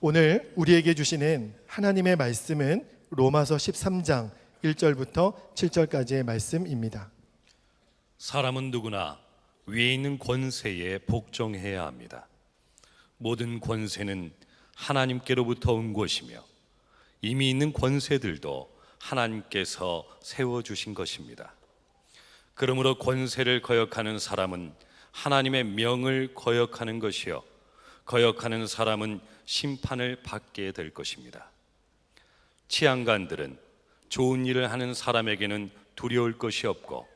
오늘 우리에게 주시는 하나님의 말씀은 로마서 13장 1절부터 7절까지의 말씀입니다. 사람은 누구나 위에 있는 권세에 복종해야 합니다. 모든 권세는 하나님께로부터 온 것이며 이미 있는 권세들도 하나님께서 세워주신 것입니다. 그러므로 권세를 거역하는 사람은 하나님의 명을 거역하는 것이요, 거역하는 사람은 심판을 받게 될 것입니다. 치안관들은 좋은 일을 하는 사람에게는 두려울 것이 없고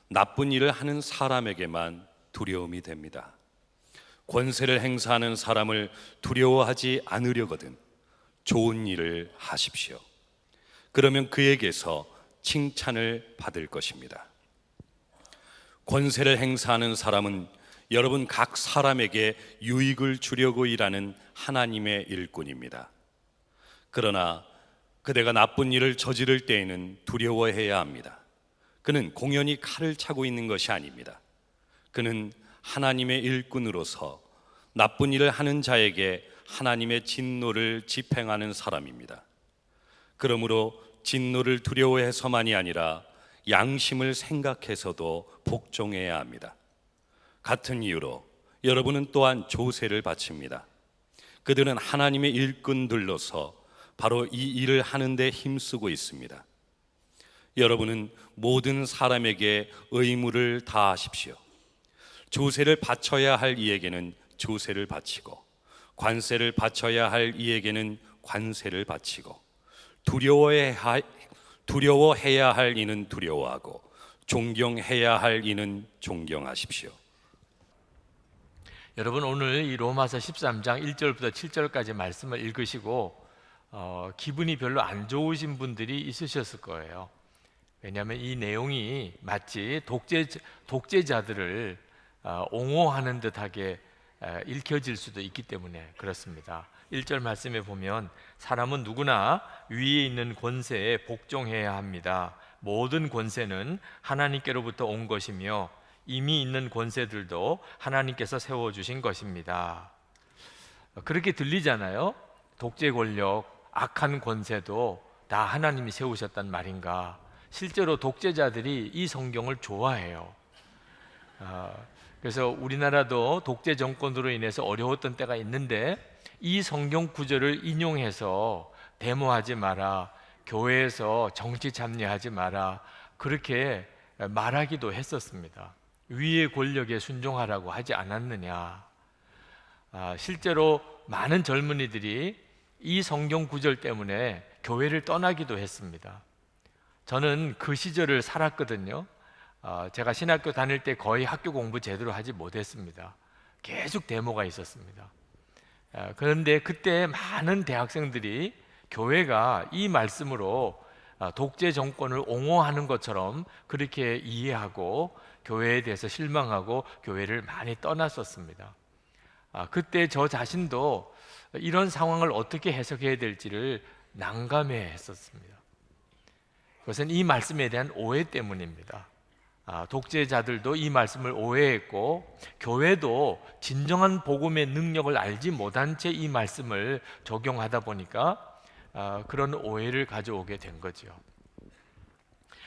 나쁜 일을 하는 사람에게만 두려움이 됩니다. 권세를 행사하는 사람을 두려워하지 않으려거든 좋은 일을 하십시오. 그러면 그에게서 칭찬을 받을 것입니다. 권세를 행사하는 사람은 여러분 각 사람에게 유익을 주려고 일하는 하나님의 일꾼입니다. 그러나 그대가 나쁜 일을 저지를 때에는 두려워해야 합니다. 그는 공연히 칼을 차고 있는 것이 아닙니다. 그는 하나님의 일꾼으로서 나쁜 일을 하는 자에게 하나님의 진노를 집행하는 사람입니다. 그러므로 진노를 두려워해서만이 아니라 양심을 생각해서도 복종해야 합니다. 같은 이유로 여러분은 또한 조세를 바칩니다. 그들은 하나님의 일꾼들로서 바로 이 일을 하는 데 힘쓰고 있습니다. 여러분은 모든 사람에게 의무를 다하십시오. 조세를 바쳐야 할 이에게는 조세를 바치고 관세를 바쳐야 할 이에게는 관세를 바치고 두려워해야 할 이는 두려워하고 존경해야 할 이는 존경하십시오. 여러분, 오늘 이 로마서 13장 1절부터 7절까지 말씀을 읽으시고 기분이 별로 안 좋으신 분들이 있으셨을 거예요. 왜냐하면 이 내용이 마치 독재자들을 옹호하는 듯하게 읽혀질 수도 있기 때문에 그렇습니다. 1절 말씀에 보면 사람은 누구나 위에 있는 권세에 복종해야 합니다. 모든 권세는 하나님께로부터 온 것이며 이미 있는 권세들도 하나님께서 세워주신 것입니다. 그렇게 들리잖아요. 독재 권력, 악한 권세도 다 하나님이 세우셨단 말인가. 실제로 독재자들이 이 성경을 좋아해요. 그래서 우리나라도 독재 정권으로 인해서 어려웠던 때가 있는데 이 성경 구절을 인용해서 데모하지 마라, 교회에서 정치 참여하지 마라, 그렇게 말하기도 했었습니다. 위의 권력에 순종하라고 하지 않았느냐. 실제로 많은 젊은이들이 이 성경 구절 때문에 교회를 떠나기도 했습니다. 저는 그 시절을 살았거든요. 제가 신학교 다닐 때 거의 학교 공부 제대로 하지 못했습니다. 계속 데모가 있었습니다. 그런데 그때 많은 대학생들이 교회가 이 말씀으로 독재 정권을 옹호하는 것처럼 그렇게 이해하고 교회에 대해서 실망하고 교회를 많이 떠났었습니다. 그때 저 자신도 이런 상황을 어떻게 해석해야 될지를 난감해 했었습니다. 그것은 이 말씀에 대한 오해 때문입니다. 독재자들도 이 말씀을 오해했고 교회도 진정한 복음의 능력을 알지 못한 채 이 말씀을 적용하다 보니까 그런 오해를 가져오게 된 거죠.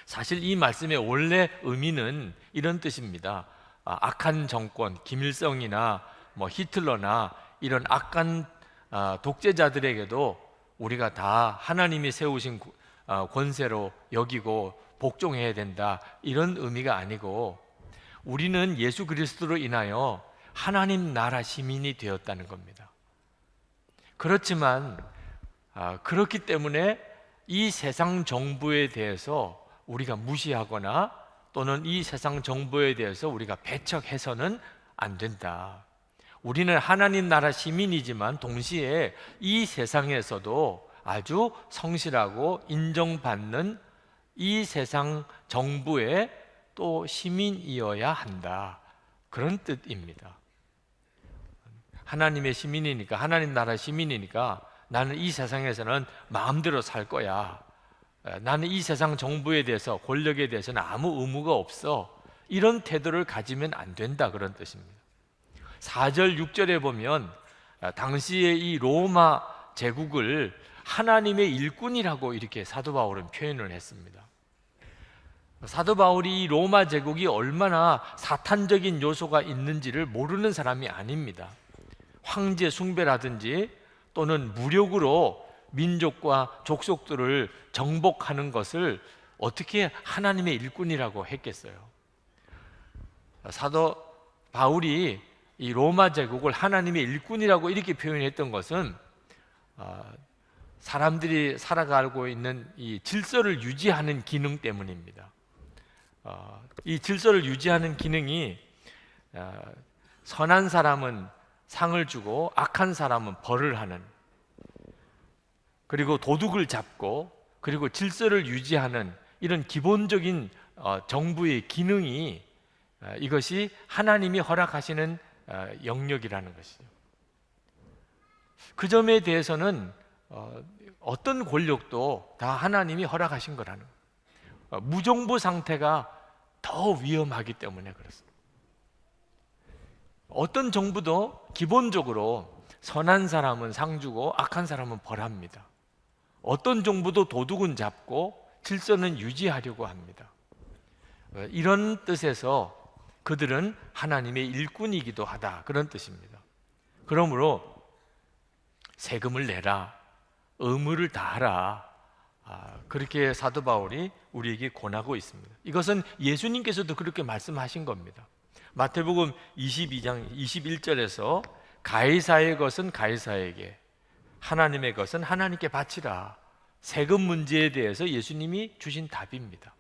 사실 이 말씀의 원래 의미는 이런 뜻입니다. 악한 정권, 김일성이나 히틀러나 이런 악한 독재자들에게도 우리가 다 하나님이 세우신 권세로 여기고 복종해야 된다, 이런 의미가 아니고 우리는 예수 그리스도로 인하여 하나님 나라 시민이 되었다는 겁니다. 그렇지만 그렇기 때문에 이 세상 정부에 대해서 우리가 무시하거나 또는 이 세상 정부에 대해서 우리가 배척해서는 안 된다. 우리는 하나님 나라 시민이지만 동시에 이 세상에서도 아주 성실하고 인정받는 이 세상 정부의 또 시민이어야 한다, 그런 뜻입니다. 하나님의 시민이니까, 하나님 나라 시민이니까 나는 이 세상에서는 마음대로 살 거야, 나는 이 세상 정부에 대해서, 권력에 대해서는 아무 의무가 없어, 이런 태도를 가지면 안 된다, 그런 뜻입니다. 4절 6절에 보면 당시에 이 로마 제국을 하나님의 일꾼이라고 이렇게 사도 바울은 표현을 했습니다. 사도 바울이 로마 제국이 얼마나 사탄적인 요소가 있는지를 모르는 사람이 아닙니다. 황제 숭배라든지 또는 무력으로 민족과 족속들을 정복하는 것을 어떻게 하나님의 일꾼이라고 했겠어요? 사도 바울이 이 로마 제국을 하나님의 일꾼이라고 이렇게 표현했던 것은 사람들이 살아가고 있는 이 질서를 유지하는 기능 때문입니다. 이 질서를 유지하는 기능이 선한 사람은 상을 주고 악한 사람은 벌을 하는, 그리고 도둑을 잡고 그리고 질서를 유지하는 이런 기본적인 정부의 기능이 이것이 하나님이 허락하시는 영역이라는 것이죠. 그 점에 대해서는 어떤 권력도 다 하나님이 허락하신 거라는 거예요. 무정부 상태가 더 위험하기 때문에 그렇습니다. 어떤 정부도 기본적으로 선한 사람은 상 주고 악한 사람은 벌합니다. 어떤 정부도 도둑은 잡고 질서는 유지하려고 합니다. 이런 뜻에서 그들은 하나님의 일꾼이기도 하다, 그런 뜻입니다. 그러므로 세금을 내라, 의무를 다하라, 그렇게 사도 바울이 우리에게 권하고 있습니다. 이것은 예수님께서도 그렇게 말씀하신 겁니다. 마태복음 22장 21절에서 가이사의 것은 가이사에게, 하나님의 것은 하나님께 바치라, 세금 문제에 대해서 예수님이 주신 답입니다.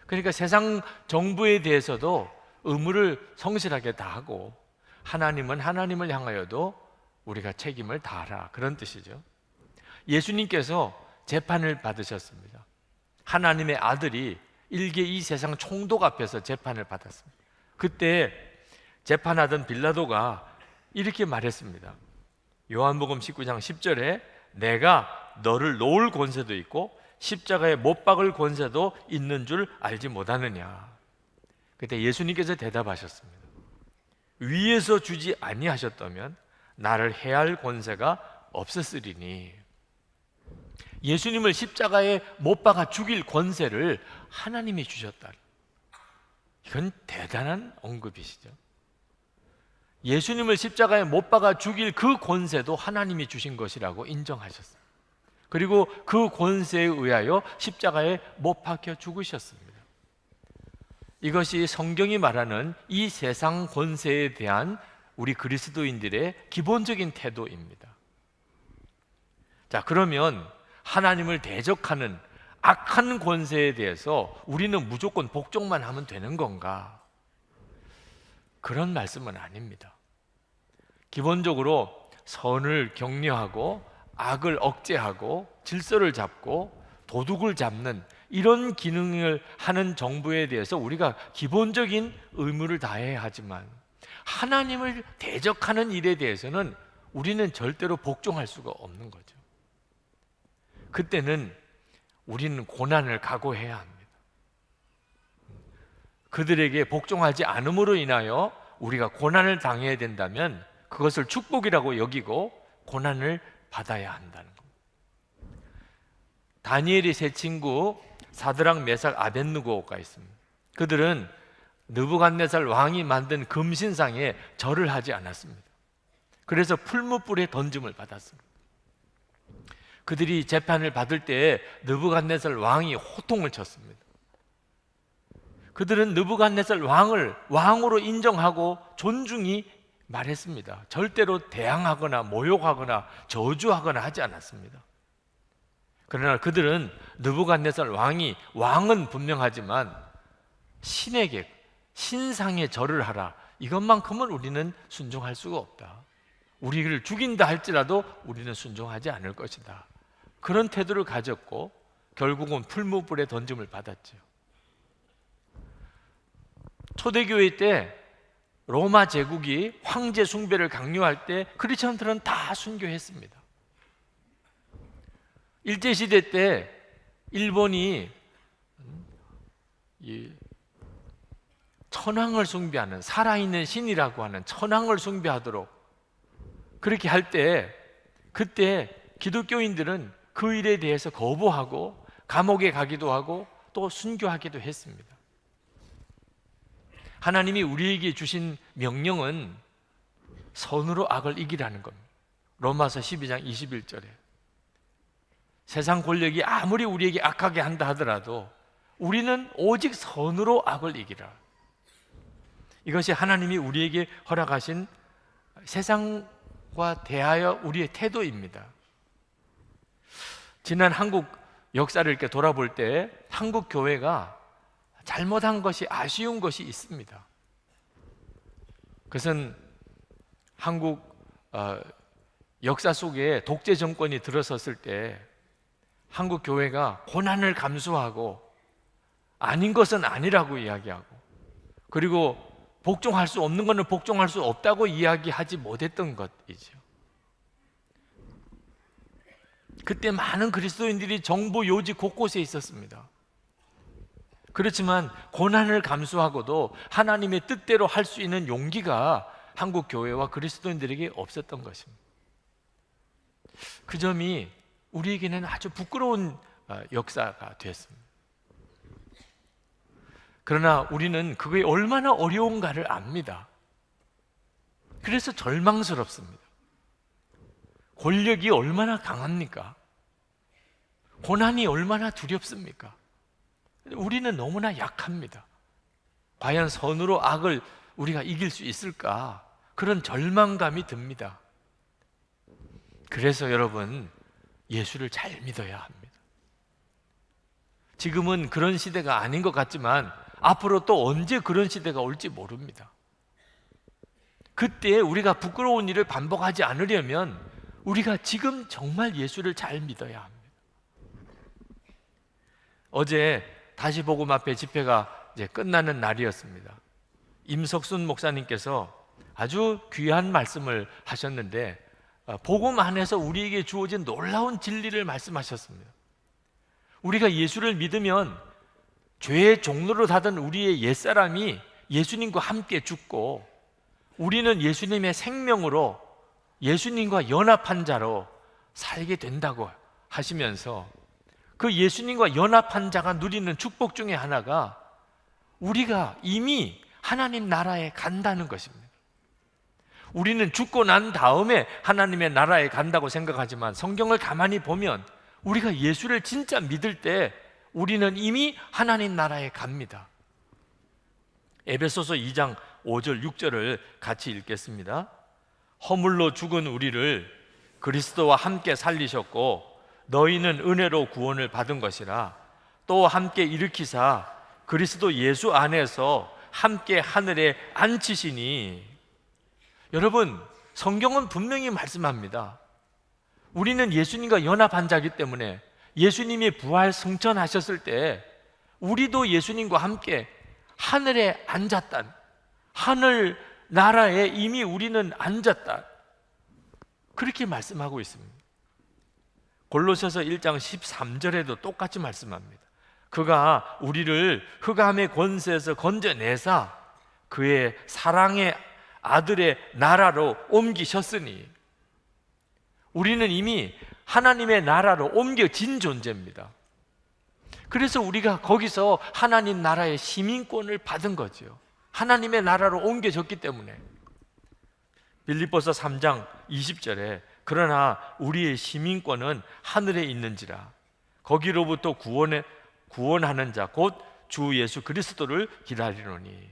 그러니까 세상 정부에 대해서도 의무를 성실하게 다하고 하나님은 하나님을 향하여도 우리가 책임을 다하라, 그런 뜻이죠. 예수님께서 재판을 받으셨습니다. 하나님의 아들이 일개 이 세상 총독 앞에서 재판을 받았습니다. 그때 재판하던 빌라도가 이렇게 말했습니다. 요한복음 19장 10절에 내가 너를 놓을 권세도 있고 십자가에 못 박을 권세도 있는 줄 알지 못하느냐. 그때 예수님께서 대답하셨습니다. 위에서 주지 아니하셨다면 나를 해할 권세가 없었으리니. 예수님을 십자가에 못 박아 죽일 권세를 하나님이 주셨다. 이건 대단한 언급이시죠. 예수님을 십자가에 못 박아 죽일 그 권세도 하나님이 주신 것이라고 인정하셨습니다. 그리고 그 권세에 의하여 십자가에 못 박혀 죽으셨습니다. 이것이 성경이 말하는 이 세상 권세에 대한 우리 그리스도인들의 기본적인 태도입니다. 자, 그러면 하나님을 대적하는 악한 권세에 대해서 우리는 무조건 복종만 하면 되는 건가? 그런 말씀은 아닙니다. 기본적으로 선을 격려하고 악을 억제하고 질서를 잡고 도둑을 잡는 이런 기능을 하는 정부에 대해서 우리가 기본적인 의무를 다해야 하지만 하나님을 대적하는 일에 대해서는 우리는 절대로 복종할 수가 없는 거죠. 그때는 우리는 고난을 각오해야 합니다. 그들에게 복종하지 않음으로 인하여 우리가 고난을 당해야 된다면 그것을 축복이라고 여기고 고난을 받아야 한다는 겁니다. 다니엘의 세 친구 사드락, 메삭, 아벳느고가 있습니다. 그들은 느부갓네살 왕이 만든 금신상에 절을 하지 않았습니다. 그래서 풀무불에 던짐을 받았습니다. 그들이 재판을 받을 때 느부갓네살 왕이 호통을 쳤습니다. 그들은 느부갓네살 왕을 왕으로 인정하고 존중히 말했습니다. 절대로 대항하거나 모욕하거나 저주하거나 하지 않았습니다. 그러나 그들은 느부갓네살 왕은 분명하지만 신에게, 신상에 절을 하라, 이것만큼은 우리는 순종할 수가 없다. 우리를 죽인다 할지라도 우리는 순종하지 않을 것이다. 그런 태도를 가졌고 결국은 풀무불에 던짐을 받았죠. 초대교회 때 로마 제국이 황제 숭배를 강요할 때 크리스천들은 다 순교했습니다. 일제시대 때 일본이 천황을 숭배하는, 살아있는 신이라고 하는 천황을 숭배하도록 그렇게 할 때 그때 기독교인들은 그 일에 대해서 거부하고 감옥에 가기도 하고 또 순교하기도 했습니다. 하나님이 우리에게 주신 명령은 선으로 악을 이기라는 겁니다. 로마서 12장 21절에 세상 권력이 아무리 우리에게 악하게 한다 하더라도 우리는 오직 선으로 악을 이기라. 이것이 하나님이 우리에게 허락하신 세상과 대하여 우리의 태도입니다. 지난 한국 역사를 이렇게 돌아볼 때 한국 교회가 잘못한 것이, 아쉬운 것이 있습니다. 그것은 한국 역사 속에 독재 정권이 들어섰을 때 한국 교회가 고난을 감수하고 아닌 것은 아니라고 이야기하고, 그리고 복종할 수 없는 것은 복종할 수 없다고 이야기하지 못했던 것이죠. 그때 많은 그리스도인들이 정부 요직 곳곳에 있었습니다. 그렇지만 고난을 감수하고도 하나님의 뜻대로 할 수 있는 용기가 한국 교회와 그리스도인들에게 없었던 것입니다. 그 점이 우리에게는 아주 부끄러운 역사가 됐습니다. 그러나 우리는 그게 얼마나 어려운가를 압니다. 그래서 절망스럽습니다. 권력이 얼마나 강합니까? 고난이 얼마나 두렵습니까? 우리는 너무나 약합니다. 과연 선으로 악을 우리가 이길 수 있을까? 그런 절망감이 듭니다. 그래서 여러분, 예수를 잘 믿어야 합니다. 지금은 그런 시대가 아닌 것 같지만 앞으로 또 언제 그런 시대가 올지 모릅니다. 그때 우리가 부끄러운 일을 반복하지 않으려면 우리가 지금 정말 예수를 잘 믿어야 합니다. 어제 다시 복음 앞에 집회가 이제 끝나는 날이었습니다. 임석순 목사님께서 아주 귀한 말씀을 하셨는데 복음 안에서 우리에게 주어진 놀라운 진리를 말씀하셨습니다. 우리가 예수를 믿으면 죄의 종로로 닫은 우리의 옛사람이 예수님과 함께 죽고 우리는 예수님의 생명으로 예수님과 연합한 자로 살게 된다고 하시면서 그 예수님과 연합한 자가 누리는 축복 중에 하나가 우리가 이미 하나님 나라에 간다는 것입니다. 우리는 죽고 난 다음에 하나님의 나라에 간다고 생각하지만 성경을 가만히 보면 우리가 예수를 진짜 믿을 때 우리는 이미 하나님 나라에 갑니다. 에베소서 2장 5절 6절을 같이 읽겠습니다. 허물로 죽은 우리를 그리스도와 함께 살리셨고 너희는 은혜로 구원을 받은 것이라. 또 함께 일으키사 그리스도 예수 안에서 함께 하늘에 앉히시니. 여러분, 성경은 분명히 말씀합니다. 우리는 예수님과 연합한 자이기 때문에 예수님이 부활 승천하셨을 때 우리도 예수님과 함께 하늘에 앉았다. 하늘 나라에 이미 우리는 앉았다. 그렇게 말씀하고 있습니다. 골로새서 1장 13절에도 똑같이 말씀합니다. 그가 우리를 흑암의 권세에서 건져내사 그의 사랑의 아들의 나라로 옮기셨으니. 우리는 이미 하나님의 나라로 옮겨진 존재입니다. 그래서 우리가 거기서 하나님 나라의 시민권을 받은 거죠. 하나님의 나라로 옮겨졌기 때문에. 빌립보서 3장 20절에 그러나 우리의 시민권은 하늘에 있는지라 거기로부터 구원하는 자 곧 주 예수 그리스도를 기다리노니.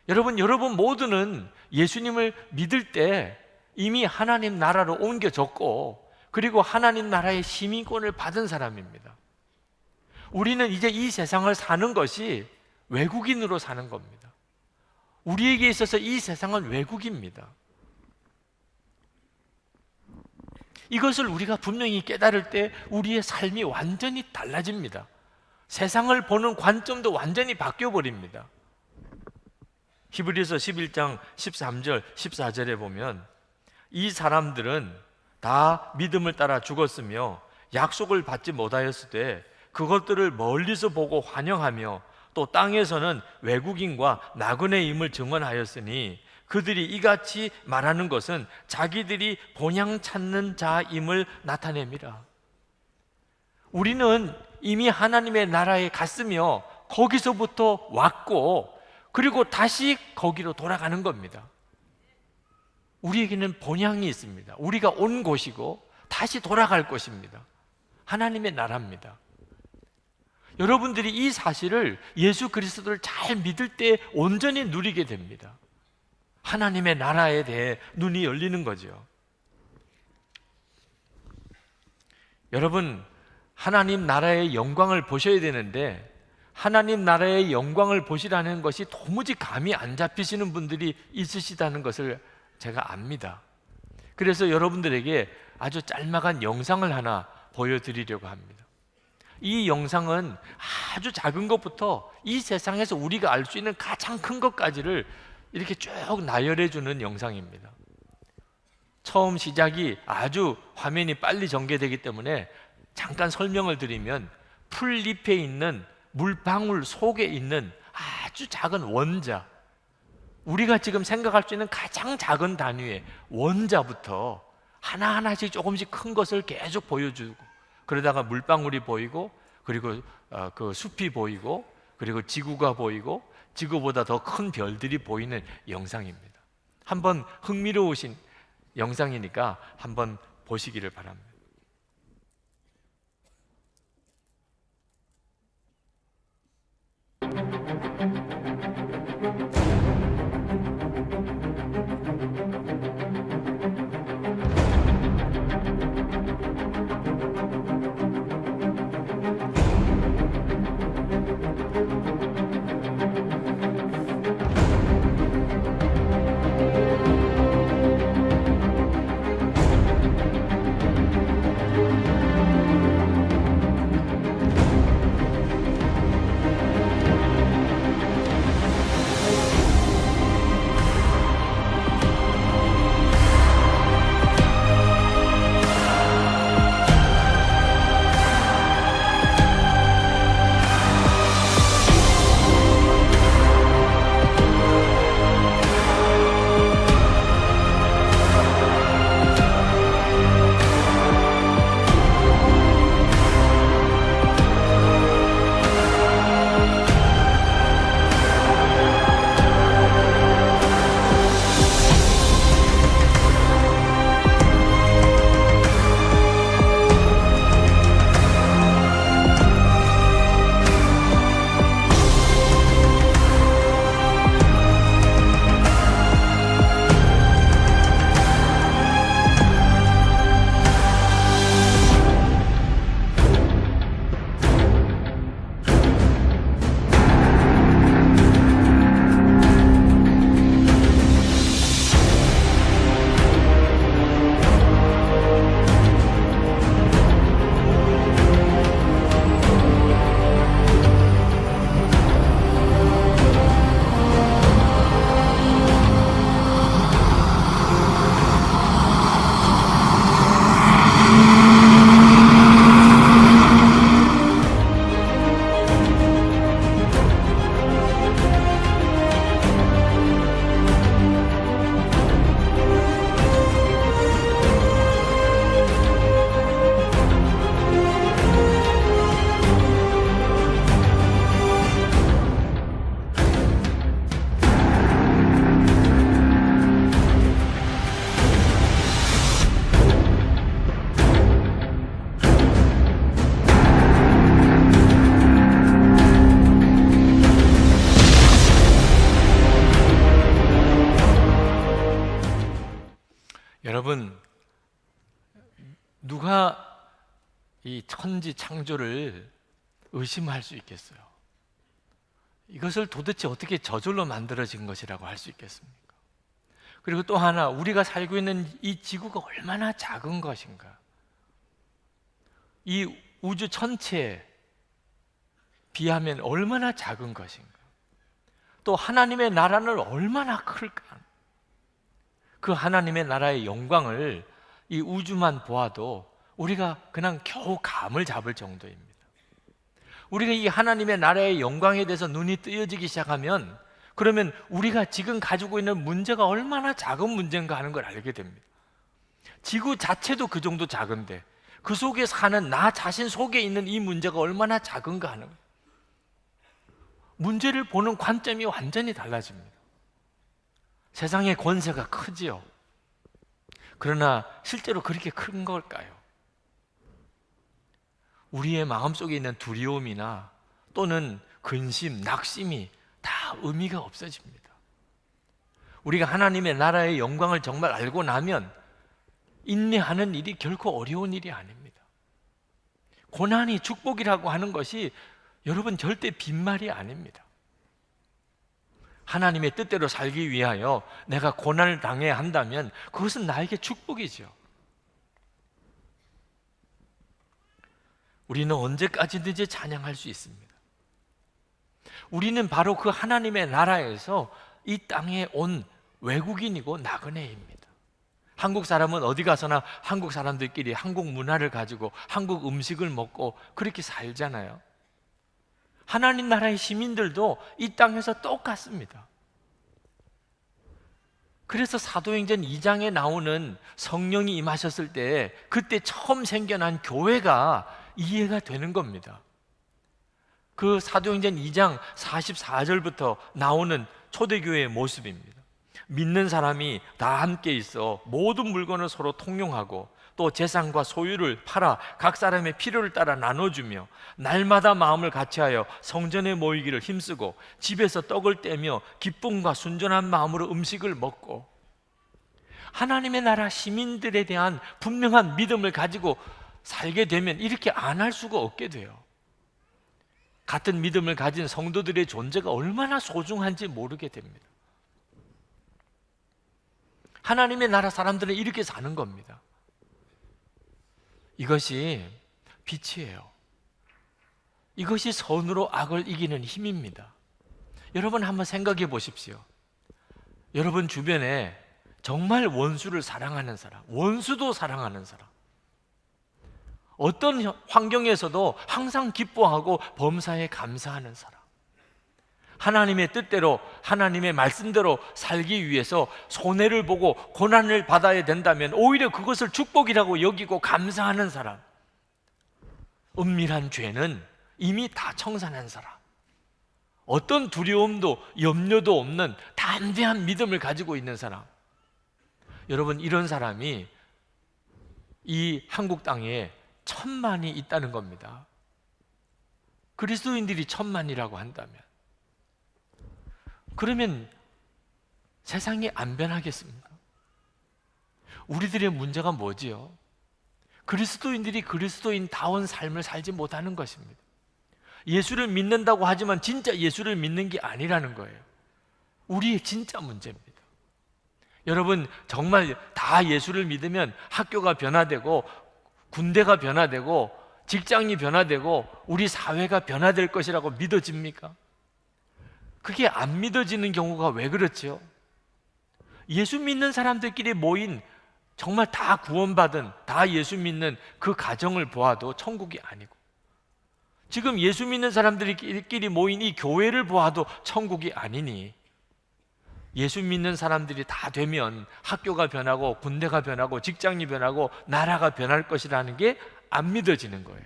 여러분 모두는 예수님을 믿을 때 이미 하나님 나라로 옮겨졌고 그리고 하나님 나라의 시민권을 받은 사람입니다. 우리는 이제 이 세상을 사는 것이 외국인으로 사는 겁니다. 우리에게 있어서 이 세상은 외국입니다. 이것을 우리가 분명히 깨달을 때 우리의 삶이 완전히 달라집니다. 세상을 보는 관점도 완전히 바뀌어 버립니다. 히브리서 11장 13절 14절에 보면 이 사람들은 다 믿음을 따라 죽었으며 약속을 받지 못하였으되 그것들을 멀리서 보고 환영하며 또 땅에서는 외국인과 나그네임을 증언하였으니 그들이 이같이 말하는 것은 자기들이 본향 찾는 자임을 나타냅니다. 우리는 이미 하나님의 나라에 갔으며 거기서부터 왔고 그리고 다시 거기로 돌아가는 겁니다. 우리에게는 본향이 있습니다. 우리가 온 곳이고 다시 돌아갈 곳입니다. 하나님의 나라입니다. 여러분들이 이 사실을 예수 그리스도를 잘 믿을 때 온전히 누리게 됩니다. 하나님의 나라에 대해 눈이 열리는 거죠. 여러분, 하나님 나라의 영광을 보셔야 되는데 하나님 나라의 영광을 보시라는 것이 도무지 감이 안 잡히시는 분들이 있으시다는 것을 제가 압니다. 그래서 여러분들에게 아주 짤막한 영상을 하나 보여드리려고 합니다. 이 영상은 아주 작은 것부터 이 세상에서 우리가 알 수 있는 가장 큰 것까지를 이렇게 쭉 나열해 주는 영상입니다. 처음 시작이 아주 화면이 빨리 전개되기 때문에 잠깐 설명을 드리면 풀잎에 있는 물방울 속에 있는 아주 작은 원자, 우리가 지금 생각할 수 있는 가장 작은 단위의 원자부터 하나하나씩 조금씩 큰 것을 계속 보여주고, 그러다가 물방울이 보이고, 그리고 그 숲이 보이고, 그리고 지구가 보이고, 지구보다 더 큰 별들이 보이는 영상입니다. 한번 흥미로우신 영상이니까 한번 보시기를 바랍니다. 여러분, 누가 이 천지 창조를 의심할 수 있겠어요? 이것을 도대체 어떻게 저절로 만들어진 것이라고 할 수 있겠습니까? 그리고 또 하나, 우리가 살고 있는 이 지구가 얼마나 작은 것인가? 이 우주 전체에 비하면 얼마나 작은 것인가? 또 하나님의 나라는 얼마나 클까? 그 하나님의 나라의 영광을 이 우주만 보아도 우리가 그냥 겨우 감을 잡을 정도입니다. 우리가 이 하나님의 나라의 영광에 대해서 눈이 뜨여지기 시작하면 그러면 우리가 지금 가지고 있는 문제가 얼마나 작은 문제인가 하는 걸 알게 됩니다. 지구 자체도 그 정도 작은데 그 속에 사는 나 자신 속에 있는 이 문제가 얼마나 작은가 하는 거예요. 문제를 보는 관점이 완전히 달라집니다. 세상의 권세가 크지요. 그러나 실제로 그렇게 큰 걸까요? 우리의 마음속에 있는 두려움이나 또는 근심, 낙심이 다 의미가 없어집니다. 우리가 하나님의 나라의 영광을 정말 알고 나면 인내하는 일이 결코 어려운 일이 아닙니다. 고난이 축복이라고 하는 것이 여러분 절대 빈말이 아닙니다. 하나님의 뜻대로 살기 위하여 내가 고난을 당해야 한다면 그것은 나에게 축복이죠. 우리는 언제까지든지 찬양할 수 있습니다. 우리는 바로 그 하나님의 나라에서 이 땅에 온 외국인이고 나그네입니다. 한국 사람은 어디 가서나 한국 사람들끼리 한국 문화를 가지고 한국 음식을 먹고 그렇게 살잖아요. 하나님 나라의 시민들도 이 땅에서 똑같습니다. 그래서 사도행전 2장에 나오는 성령이 임하셨을 때 그때 처음 생겨난 교회가 이해가 되는 겁니다. 그 사도행전 2장 44절부터 나오는 초대교회의 모습입니다. 믿는 사람이 다 함께 있어 모든 물건을 서로 통용하고 또 재산과 소유를 팔아 각 사람의 필요를 따라 나눠주며 날마다 마음을 같이하여 성전에 모이기를 힘쓰고 집에서 떡을 떼며 기쁨과 순전한 마음으로 음식을 먹고, 하나님의 나라 시민들에 대한 분명한 믿음을 가지고 살게 되면 이렇게 안 할 수가 없게 돼요. 같은 믿음을 가진 성도들의 존재가 얼마나 소중한지 모르게 됩니다. 하나님의 나라 사람들은 이렇게 사는 겁니다. 이것이 빛이에요. 이것이 선으로 악을 이기는 힘입니다. 여러분 한번 생각해 보십시오. 여러분 주변에 정말 원수를 사랑하는 사람, 원수도 사랑하는 사람, 어떤 환경에서도 항상 기뻐하고 범사에 감사하는 사람, 하나님의 뜻대로 하나님의 말씀대로 살기 위해서 손해를 보고 고난을 받아야 된다면 오히려 그것을 축복이라고 여기고 감사하는 사람, 은밀한 죄는 이미 다 청산한 사람, 어떤 두려움도 염려도 없는 담대한 믿음을 가지고 있는 사람, 여러분 이런 사람이 이 한국 땅에 1000만이 있다는 겁니다. 그리스도인들이 1000만이라고 한다면 그러면 세상이 안 변하겠습니까? 우리들의 문제가 뭐지요? 그리스도인들이 그리스도인다운 삶을 살지 못하는 것입니다. 예수를 믿는다고 하지만 진짜 예수를 믿는 게 아니라는 거예요. 우리의 진짜 문제입니다. 여러분 정말 다 예수를 믿으면 학교가 변화되고 군대가 변화되고 직장이 변화되고 우리 사회가 변화될 것이라고 믿어집니까? 그게 안 믿어지는 경우가 왜 그렇지요? 예수 믿는 사람들끼리 모인 정말 다 구원받은 다 예수 믿는 그 가정을 보아도 천국이 아니고, 지금 예수 믿는 사람들끼리 모인 이 교회를 보아도 천국이 아니니, 예수 믿는 사람들이 다 되면 학교가 변하고 군대가 변하고 직장이 변하고 나라가 변할 것이라는 게 안 믿어지는 거예요.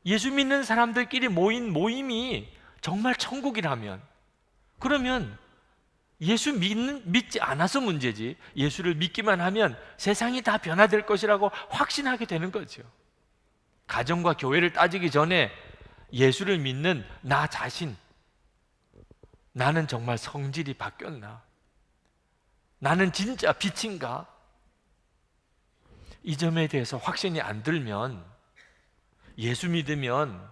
예수 믿는 사람들끼리 모인 모임이 정말 천국이라면, 그러면 예수 믿지 않아서 문제지 예수를 믿기만 하면 세상이 다 변화될 것이라고 확신하게 되는 거죠. 가정과 교회를 따지기 전에 예수를 믿는 나 자신, 나는 정말 성질이 바뀌었나? 나는 진짜 빛인가? 이 점에 대해서 확신이 안 들면 예수 믿으면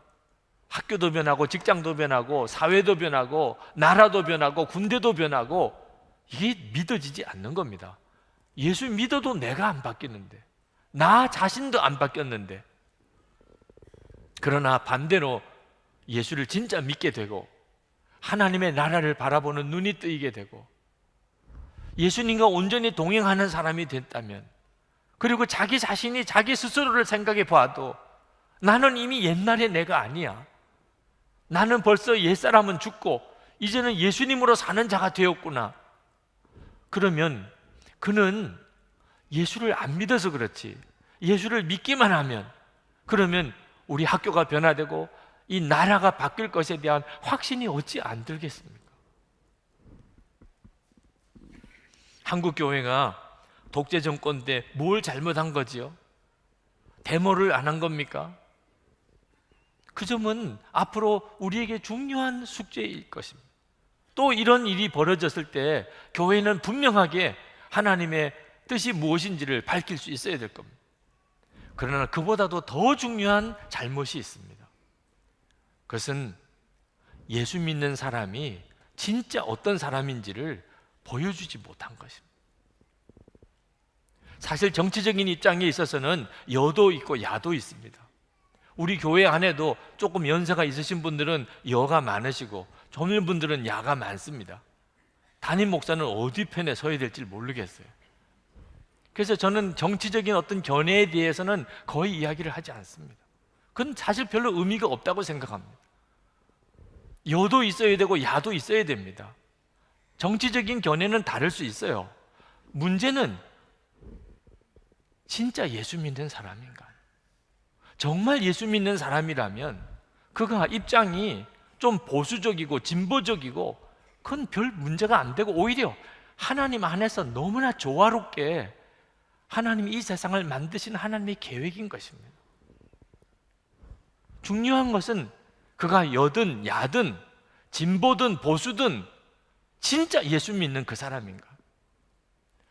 학교도 변하고 직장도 변하고 사회도 변하고 나라도 변하고 군대도 변하고 이게 믿어지지 않는 겁니다. 예수 믿어도 내가 안 바뀌는데, 나 자신도 안 바뀌었는데, 그러나 반대로 예수를 진짜 믿게 되고 하나님의 나라를 바라보는 눈이 뜨이게 되고 예수님과 온전히 동행하는 사람이 됐다면, 그리고 자기 자신이 자기 스스로를 생각해 봐도 나는 이미 옛날의 내가 아니야. 나는 벌써 옛사람은 죽고 이제는 예수님으로 사는 자가 되었구나. 그러면 그는 예수를 안 믿어서 그렇지, 예수를 믿기만 하면, 그러면 우리 학교가 변화되고 이 나라가 바뀔 것에 대한 확신이 어찌 안 들겠습니까? 한국 교회가 독재 정권 때 뭘 잘못한 거지요? 데모를 안 한 겁니까? 그 점은 앞으로 우리에게 중요한 숙제일 것입니다. 또 이런 일이 벌어졌을 때 교회는 분명하게 하나님의 뜻이 무엇인지를 밝힐 수 있어야 될 겁니다. 그러나 그보다도 더 중요한 잘못이 있습니다. 그것은 예수 믿는 사람이 진짜 어떤 사람인지를 보여주지 못한 것입니다. 사실 정치적인 입장에 있어서는 여도 있고 야도 있습니다. 우리 교회 안에도 조금 연세가 있으신 분들은 여가 많으시고 젊은 분들은 야가 많습니다. 담임 목사는 어디 편에 서야 될지 모르겠어요. 그래서 저는 정치적인 어떤 견해에 대해서는 거의 이야기를 하지 않습니다. 그건 사실 별로 의미가 없다고 생각합니다. 여도 있어야 되고 야도 있어야 됩니다. 정치적인 견해는 다를 수 있어요. 문제는 진짜 예수 믿는 사람인가? 정말 예수 믿는 사람이라면 그가 입장이 좀 보수적이고 진보적이고 그건 별 문제가 안 되고 오히려 하나님 안에서 너무나 조화롭게 하나님이 이 세상을 만드신 하나님의 계획인 것입니다. 중요한 것은 그가 여든 야든 진보든 보수든 진짜 예수 믿는 그 사람인가?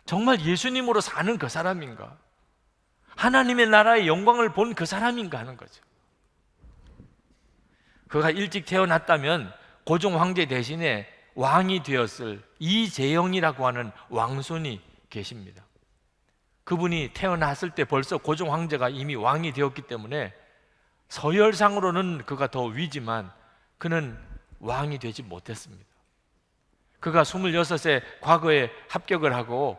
정말 예수님으로 사는 그 사람인가? 하나님의 나라의 영광을 본 그 사람인가 하는 거죠. 그가 일찍 태어났다면 고종 황제 대신에 왕이 되었을 이재영이라고 하는 왕손이 계십니다. 그분이 태어났을 때 벌써 고종 황제가 이미 왕이 되었기 때문에 서열상으로는 그가 더 위지만 그는 왕이 되지 못했습니다. 그가 26세 과거에 합격을 하고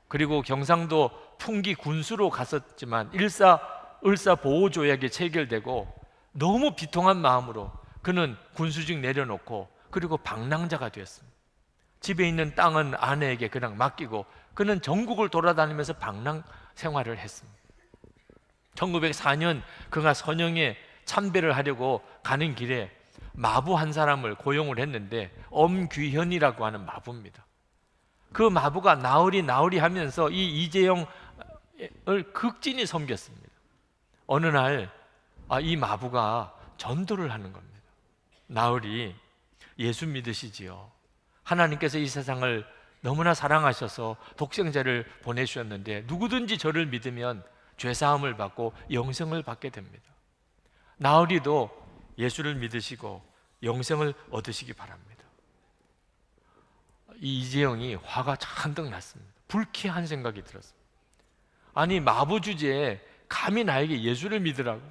그리고 경상도 풍기 군수로 갔었지만 을사 보호조약이 체결되고 너무 비통한 마음으로 그는 군수직 내려놓고 그리고 방랑자가 되었습니다. 집에 있는 땅은 아내에게 그냥 맡기고 그는 전국을 돌아다니면서 방랑 생활을 했습니다. 1904년 그가 선영에 참배를 하려고 가는 길에 마부 한 사람을 고용을 했는데 엄귀현이라고 하는 마부입니다. 그 마부가 나으리 하면서 이 이재영을 극진히 섬겼습니다. 어느 날 이 마부가 전도를 하는 겁니다. 나으리, 예수 믿으시지요? 하나님께서 이 세상을 너무나 사랑하셔서 독생자를 보내주셨는데 누구든지 저를 믿으면 죄사함을 받고 영생을 받게 됩니다. 나으리도 예수를 믿으시고 영생을 얻으시기 바랍니다. 이 이재영이 화가 잔뜩 났습니다. 불쾌한 생각이 들었습니다. 아니 마부 주제에 감히 나에게 예수를 믿으라고?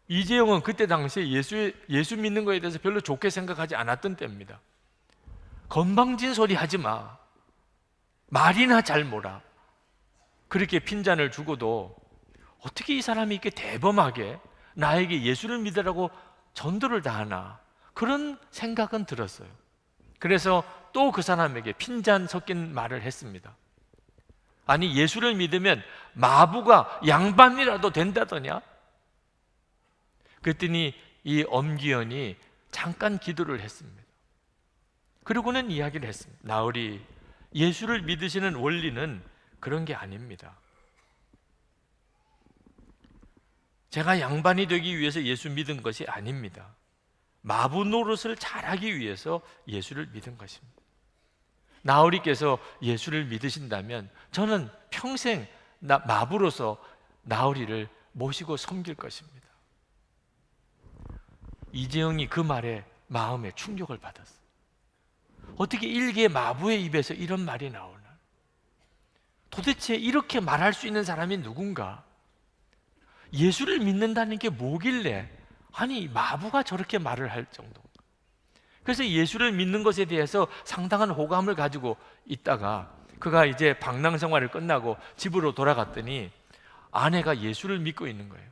이재영은 그때 당시에 예수 믿는 거에 대해서 별로 좋게 생각하지 않았던 때입니다. 건방진 소리 하지 마, 말이나 잘 몰아, 그렇게 핀잔을 주고도 어떻게 이 사람이 이렇게 대범하게 나에게 예수를 믿으라고 전도를 다 하나, 그런 생각은 들었어요. 그래서 또 그 사람에게 핀잔 섞인 말을 했습니다. 아니 예수를 믿으면 마부가 양반이라도 된다더냐? 그랬더니 이 엄기현이 잠깐 기도를 했습니다. 그리고는 이야기를 했습니다. 나으리, 예수를 믿으시는 원리는 그런 게 아닙니다. 제가 양반이 되기 위해서 예수 믿은 것이 아닙니다. 마부 노릇을 잘하기 위해서 예수를 믿은 것입니다. 나으리께서 예수를 믿으신다면 저는 평생 마부로서 나으리를 모시고 섬길 것입니다. 이재영이 그 말에 마음에 충격을 받았어요. 어떻게 일개 마부의 입에서 이런 말이 나오나? 도대체 이렇게 말할 수 있는 사람이 누군가? 예수를 믿는다는 게 뭐길래 아니 마부가 저렇게 말을 할 정도인가? 그래서 예수를 믿는 것에 대해서 상당한 호감을 가지고 있다가 그가 이제 방랑 생활을 끝나고 집으로 돌아갔더니 아내가 예수를 믿고 있는 거예요.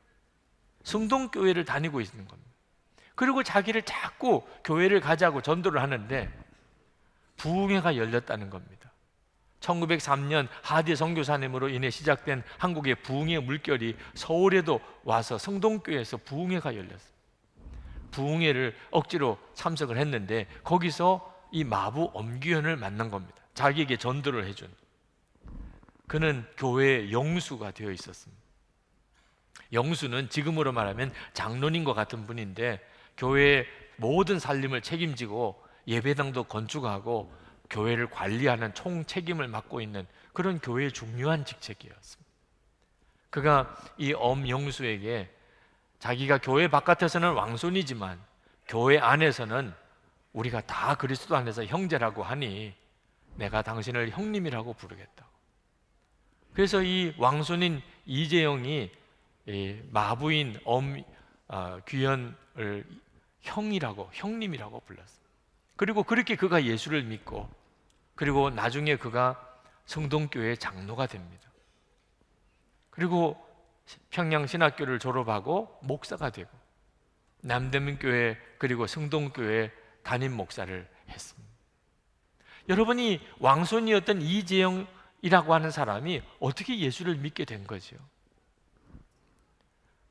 성동교회를 다니고 있는 겁니다. 그리고 자기를 자꾸 교회를 가자고 전도를 하는데 부흥회가 열렸다는 겁니다. 1903년 하디 선교사님으로 인해 시작된 한국의 부흥의 물결이 서울에도 와서 성동교회에서 부흥회가 열렸어요. 부흥회를 억지로 참석을 했는데 거기서 이 마부 엄기현을 만난 겁니다. 자기에게 전도를 해준. 그는 교회의 영수가 되어 있었습니다. 영수는 지금으로 말하면 장로님과 같은 분인데 교회의 모든 살림을 책임지고 예배당도 건축하고 교회를 관리하는 총 책임을 맡고 있는 그런 교회의 중요한 직책이었습니다. 그가 이 엄영수에게 자기가 교회 바깥에서는 왕손이지만 교회 안에서는 우리가 다 그리스도 안에서 형제라고 하니 내가 당신을 형님이라고 부르겠다. 그래서 이 왕손인 이재영이 마부인 귀현을 형님이라고 불렀습니다. 그리고 그렇게 그가 예수를 믿고 그리고 나중에 그가 성동교회 장로가 됩니다. 그리고 평양신학교를 졸업하고 목사가 되고 남대문교회 그리고 성동교회 담임 목사를 했습니다. 여러분이 왕손이었던 이재영이라고 하는 사람이 어떻게 예수를 믿게 된 거죠?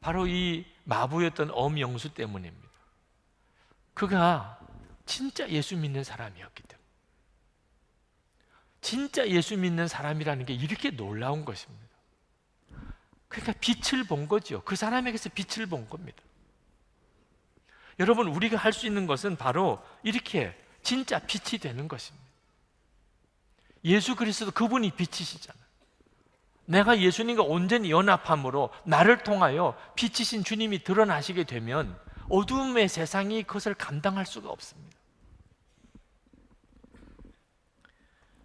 바로 이 마부였던 엄영수 때문입니다. 그가 진짜 예수 믿는 사람이었기 때문에. 진짜 예수 믿는 사람이라는 게 이렇게 놀라운 것입니다. 그러니까 빛을 본 거죠. 그 사람에게서 빛을 본 겁니다. 여러분, 우리가 할 수 있는 것은 바로 이렇게 진짜 빛이 되는 것입니다. 예수 그리스도 그분이 빛이시잖아요. 내가 예수님과 온전히 연합함으로 나를 통하여 빛이신 주님이 드러나시게 되면 어두움의 세상이 그것을 감당할 수가 없습니다.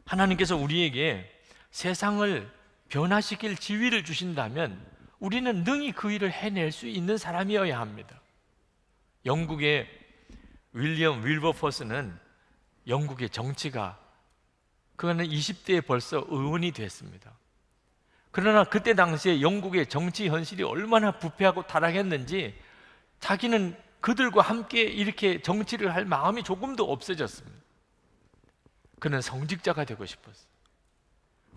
하나님께서 우리에게 세상을 변화시킬 지위를 주신다면 우리는 능히 그 일을 해낼 수 있는 사람이어야 합니다. 영국의 윌리엄 윌버포스는 영국의 정치가 그는 20대에 벌써 의원이 됐습니다. 그러나 그때 당시에 영국의 정치 현실이 얼마나 부패하고 타락했는지 자기는 그들과 함께 이렇게 정치를 할 마음이 조금도 없어졌습니다. 그는 성직자가 되고 싶었어요.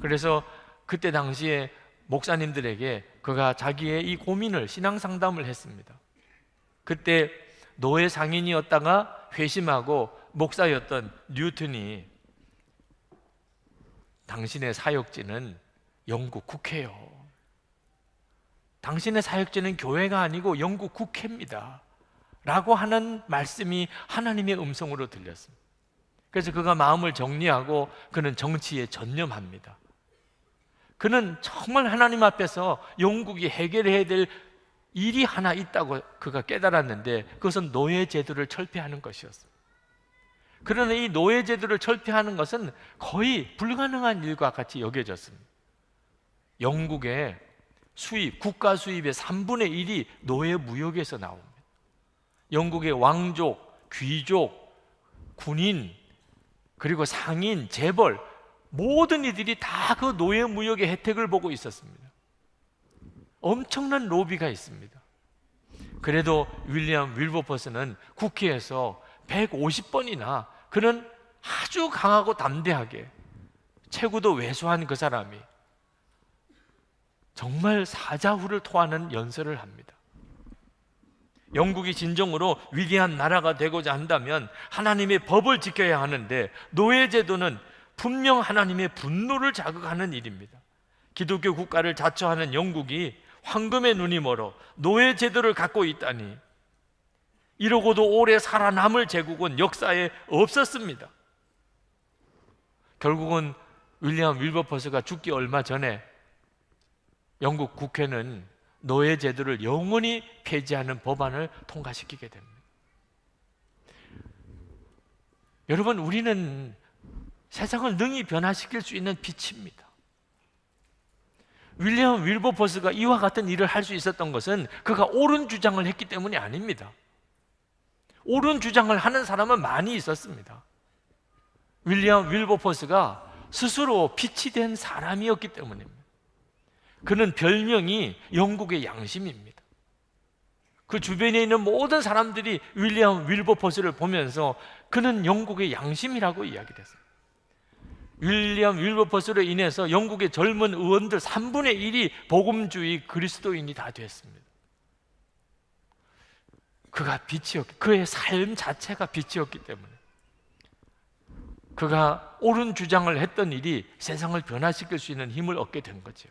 그래서 그때 당시에 목사님들에게 그가 자기의 이 고민을 신앙 상담을 했습니다. 그때 노예 상인이었다가 회심하고 목사였던 뉴턴이 당신의 사역지는 영국 국회요. 당신의 사역지는 교회가 아니고 영국 국회입니다. 라고 하는 말씀이 하나님의 음성으로 들렸습니다. 그래서 그가 마음을 정리하고 그는 정치에 전념합니다. 그는 정말 하나님 앞에서 영국이 해결해야 될 일이 하나 있다고 그가 깨달았는데 그것은 노예제도를 철폐하는 것이었습니다. 그러나 이 노예제도를 철폐하는 것은 거의 불가능한 일과 같이 여겨졌습니다. 영국의 수입, 국가 수입의 3분의 1이 노예 무역에서 나옵니다. 영국의 왕족, 귀족, 군인, 그리고 상인, 재벌 모든 이들이 다 그 노예 무역의 혜택을 보고 있었습니다. 엄청난 로비가 있습니다. 그래도 윌리엄 윌버포스는 국회에서 150번이나 그는 아주 강하고 담대하게 체구도 왜소한 그 사람이 정말 사자후를 토하는 연설을 합니다. 영국이 진정으로 위대한 나라가 되고자 한다면 하나님의 법을 지켜야 하는데 노예제도는 분명 하나님의 분노를 자극하는 일입니다. 기독교 국가를 자처하는 영국이 황금의 눈이 멀어 노예제도를 갖고 있다니 이러고도 오래 살아남을 제국은 역사에 없었습니다. 결국은 윌리엄 윌버포스가 죽기 얼마 전에 영국 국회는 노예제도를 영원히 폐지하는 법안을 통과시키게 됩니다. 여러분, 우리는 세상을 능히 변화시킬 수 있는 빛입니다. 윌리엄 윌버포스가 이와 같은 일을 할 수 있었던 것은 그가 옳은 주장을 했기 때문이 아닙니다. 옳은 주장을 하는 사람은 많이 있었습니다. 윌리엄 윌버포스가 스스로 빛이 된 사람이었기 때문입니다. 그는 별명이 영국의 양심입니다. 그 주변에 있는 모든 사람들이 윌리엄 윌버포스를 보면서 그는 영국의 양심이라고 이야기했어요. 윌리엄 윌버퍼스로 인해서 영국의 젊은 의원들 3분의 1이 복음주의 그리스도인이 다 됐습니다. 그가 빛이었기, 그의 삶 자체가 빛이었기 때문에, 그가 옳은 주장을 했던 일이 세상을 변화시킬 수 있는 힘을 얻게 된 거죠.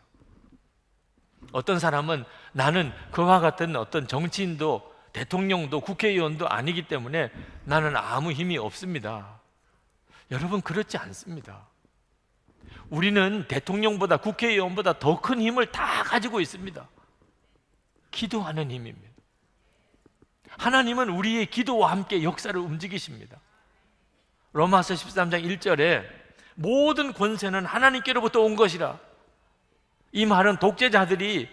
어떤 사람은 나는 그와 같은 어떤 정치인도 대통령도 국회의원도 아니기 때문에 나는 아무 힘이 없습니다. 여러분, 그렇지 않습니다. 우리는 대통령보다 국회의원보다 더 큰 힘을 다 가지고 있습니다. 기도하는 힘입니다. 하나님은 우리의 기도와 함께 역사를 움직이십니다. 로마서 13장 1절에 모든 권세는 하나님께로부터 온 것이라. 이 말은 독재자들이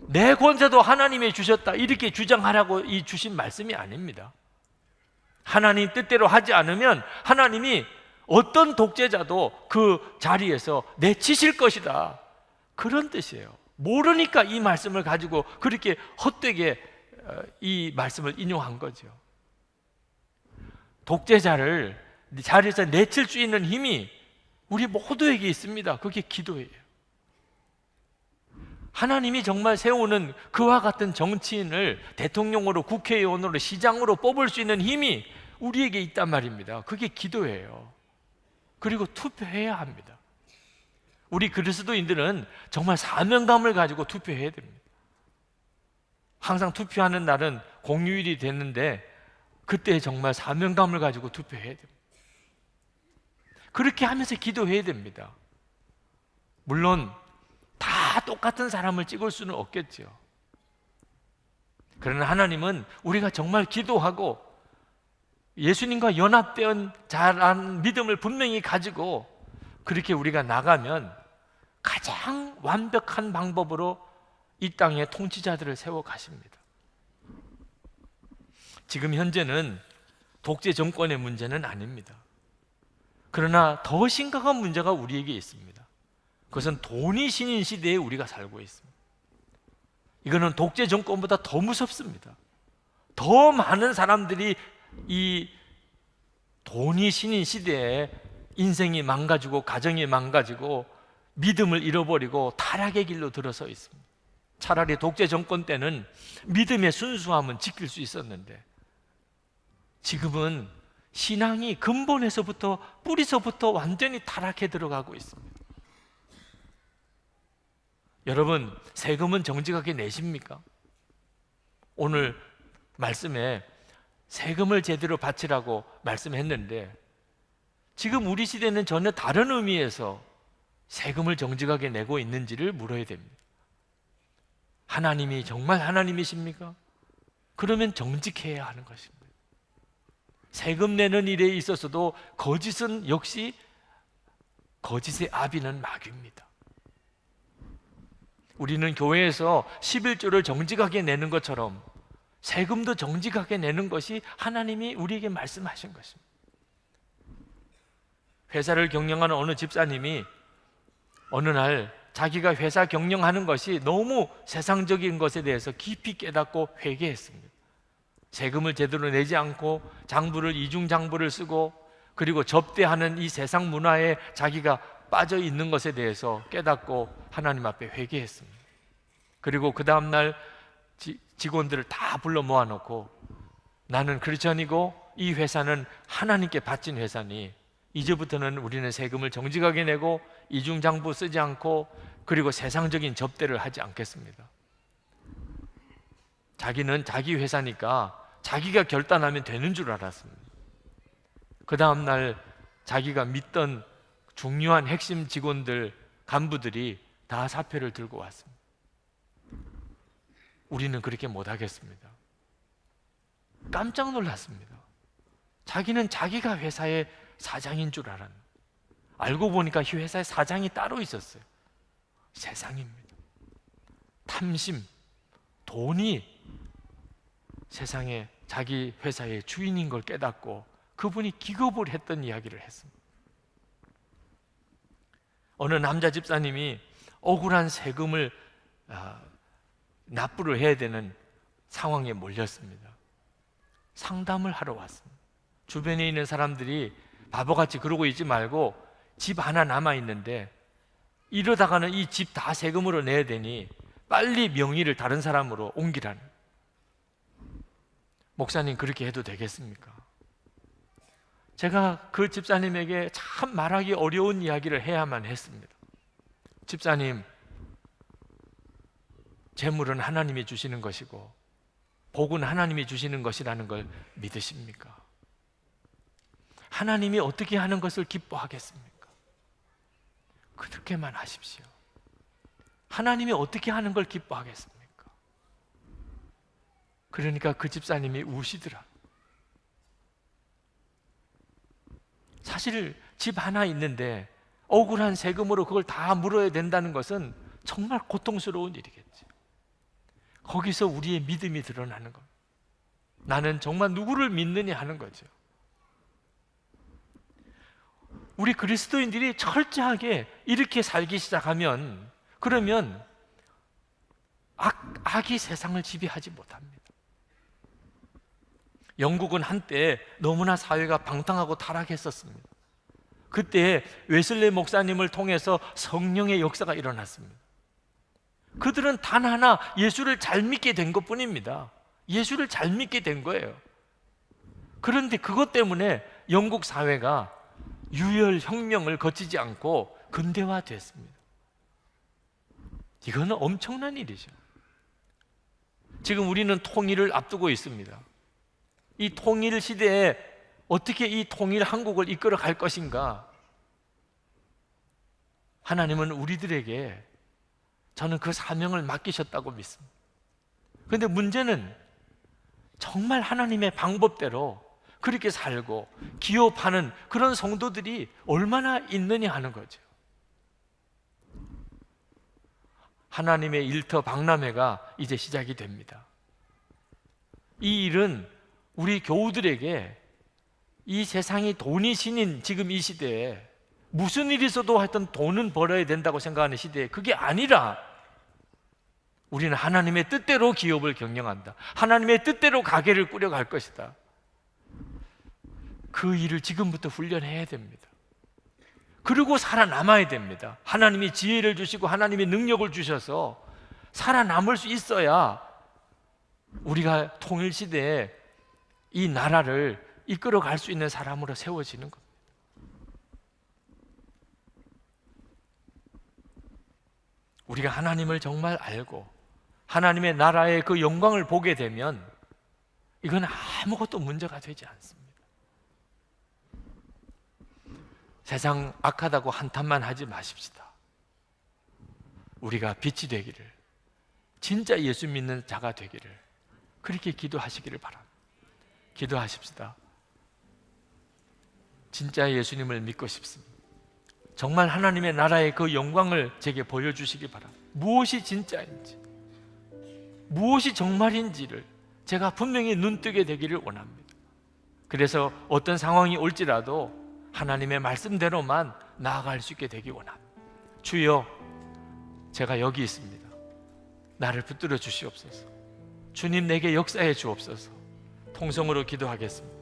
내 권세도 하나님이 주셨다 이렇게 주장하라고 이 주신 말씀이 아닙니다. 하나님 뜻대로 하지 않으면 하나님이 어떤 독재자도 그 자리에서 내치실 것이다, 그런 뜻이에요. 모르니까 이 말씀을 가지고 그렇게 헛되게 이 말씀을 인용한 거죠. 독재자를 자리에서 내칠 수 있는 힘이 우리 모두에게 있습니다. 그게 기도예요. 하나님이 정말 세우는 그와 같은 정치인을 대통령으로, 국회의원으로, 시장으로 뽑을 수 있는 힘이 우리에게 있단 말입니다. 그게 기도예요. 그리고 투표해야 합니다. 우리 그리스도인들은 정말 사명감을 가지고 투표해야 됩니다. 항상 투표하는 날은 공휴일이 됐는데 그때 정말 사명감을 가지고 투표해야 됩니다. 그렇게 하면서 기도해야 됩니다. 물론 다 똑같은 사람을 찍을 수는 없겠죠. 그러나 하나님은 우리가 정말 기도하고 예수님과 연합된 잘한 믿음을 분명히 가지고 그렇게 우리가 나가면 가장 완벽한 방법으로 이 땅에 통치자들을 세워 가십니다. 지금 현재는 독재 정권의 문제는 아닙니다. 그러나 더 심각한 문제가 우리에게 있습니다. 그것은 돈이 신인 시대에 우리가 살고 있습니다. 이거는 독재 정권보다 더 무섭습니다. 더 많은 사람들이 이 돈이 신인 시대에 인생이 망가지고 가정이 망가지고 믿음을 잃어버리고 타락의 길로 들어서 있습니다. 차라리 독재 정권 때는 믿음의 순수함은 지킬 수 있었는데 지금은 신앙이 근본에서부터 뿌리서부터 완전히 타락해 들어가고 있습니다. 여러분, 세금은 정직하게 내십니까? 오늘 말씀에 세금을 제대로 바치라고 말씀했는데 지금 우리 시대는 전혀 다른 의미에서 세금을 정직하게 내고 있는지를 물어야 됩니다. 하나님이 정말 하나님이십니까? 그러면 정직해야 하는 것입니다. 세금 내는 일에 있어서도 거짓은 역시 거짓의 아비는 마귀입니다. 우리는 교회에서 11조를 정직하게 내는 것처럼 세금도 정직하게 내는 것이 하나님이 우리에게 말씀하신 것입니다. 회사를 경영하는 어느 집사님이 어느 날 자기가 회사 경영하는 것이 너무 세상적인 것에 대해서 깊이 깨닫고 회개했습니다. 세금을 제대로 내지 않고 장부를 이중장부를 쓰고 그리고 접대하는 이 세상 문화에 자기가 빠져 있는 것에 대해서 깨닫고 하나님 앞에 회개했습니다. 그리고 그 다음날 직원들을 다 불러 모아놓고 나는 크리스천이고 이 회사는 하나님께 바친 회사니 이제부터는 우리는 세금을 정직하게 내고 이중장부 쓰지 않고 그리고 세상적인 접대를 하지 않겠습니다. 자기는 자기 회사니까 자기가 결단하면 되는 줄 알았습니다. 그 다음날 자기가 믿던 중요한 핵심 직원들, 간부들이 다 사표를 들고 왔습니다. 우리는 그렇게 못하겠습니다. 깜짝 놀랐습니다. 자기는 자기가 회사의 사장인 줄 알았는데 알고 보니까 이 회사의 사장이 따로 있었어요. 세상입니다. 탐심, 돈이 세상에 자기 회사의 주인인 걸 깨닫고 그분이 기겁을 했던 이야기를 했습니다. 어느 남자 집사님이 억울한 세금을 납부를 해야 되는 상황에 몰렸습니다. 상담을 하러 왔습니다. 주변에 있는 사람들이 바보같이 그러고 있지 말고 집 하나 남아 있는데 이러다가는 이 집 다 세금으로 내야 되니 빨리 명의를 다른 사람으로 옮기라는. 목사님, 그렇게 해도 되겠습니까? 제가 그 집사님에게 참 말하기 어려운 이야기를 해야만 했습니다. 집사님, 재물은 하나님이 주시는 것이고 복은 하나님이 주시는 것이라는 걸 믿으십니까? 하나님이 어떻게 하는 것을 기뻐하겠습니까? 그렇게만 하십시오. 하나님이 어떻게 하는 걸 기뻐하겠습니까? 그러니까 그 집사님이 우시더라. 사실 집 하나 있는데 억울한 세금으로 그걸 다 물어야 된다는 것은 정말 고통스러운 일이겠지. 거기서 우리의 믿음이 드러나는 겁니다. 나는 정말 누구를 믿느냐 하는 거죠. 우리 그리스도인들이 철저하게 이렇게 살기 시작하면, 그러면 악이 세상을 지배하지 못합니다. 영국은 한때 너무나 사회가 방탕하고 타락했었습니다. 그때 웨슬레 목사님을 통해서 성령의 역사가 일어났습니다. 그들은 단 하나 예수를 잘 믿게 된 것뿐입니다. 예수를 잘 믿게 된 거예요. 그런데 그것 때문에 영국 사회가 유혈 혁명을 거치지 않고 근대화됐습니다. 이거는 엄청난 일이죠. 지금 우리는 통일을 앞두고 있습니다. 이 통일 시대에 어떻게 이 통일 한국을 이끌어 갈 것인가? 하나님은 우리들에게, 저는 그 사명을 맡기셨다고 믿습니다. 그런데 문제는 정말 하나님의 방법대로 그렇게 살고 기업하는 그런 성도들이 얼마나 있느냐 하는 거죠. 하나님의 일터 박람회가 이제 시작이 됩니다. 이 일은 우리 교우들에게 이 세상이 돈이 신인 지금 이 시대에 무슨 일이 있어도 하여튼 돈은 벌어야 된다고 생각하는 시대에 그게 아니라 우리는 하나님의 뜻대로 기업을 경영한다. 하나님의 뜻대로 가게를 꾸려갈 것이다. 그 일을 지금부터 훈련해야 됩니다. 그리고 살아남아야 됩니다. 하나님이 지혜를 주시고 하나님의 능력을 주셔서 살아남을 수 있어야 우리가 통일시대에 이 나라를 이끌어 갈 수 있는 사람으로 세워지는 겁니다. 우리가 하나님을 정말 알고 하나님의 나라의 그 영광을 보게 되면 이건 아무것도 문제가 되지 않습니다. 세상 악하다고 한탄만 하지 마십시다. 우리가 빛이 되기를, 진짜 예수 믿는 자가 되기를 그렇게 기도하시기를 바랍니다. 기도하십시다. 진짜 예수님을 믿고 싶습니다. 정말 하나님의 나라의 그 영광을 제게 보여주시기 바랍니다. 무엇이 진짜인지, 무엇이 정말인지를 제가 분명히 눈뜨게 되기를 원합니다. 그래서 어떤 상황이 올지라도 하나님의 말씀대로만 나아갈 수 있게 되기 원합니다. 주여, 제가 여기 있습니다. 나를 붙들어 주시옵소서. 주님, 내게 역사해 주옵소서. 통성으로 기도하겠습니다.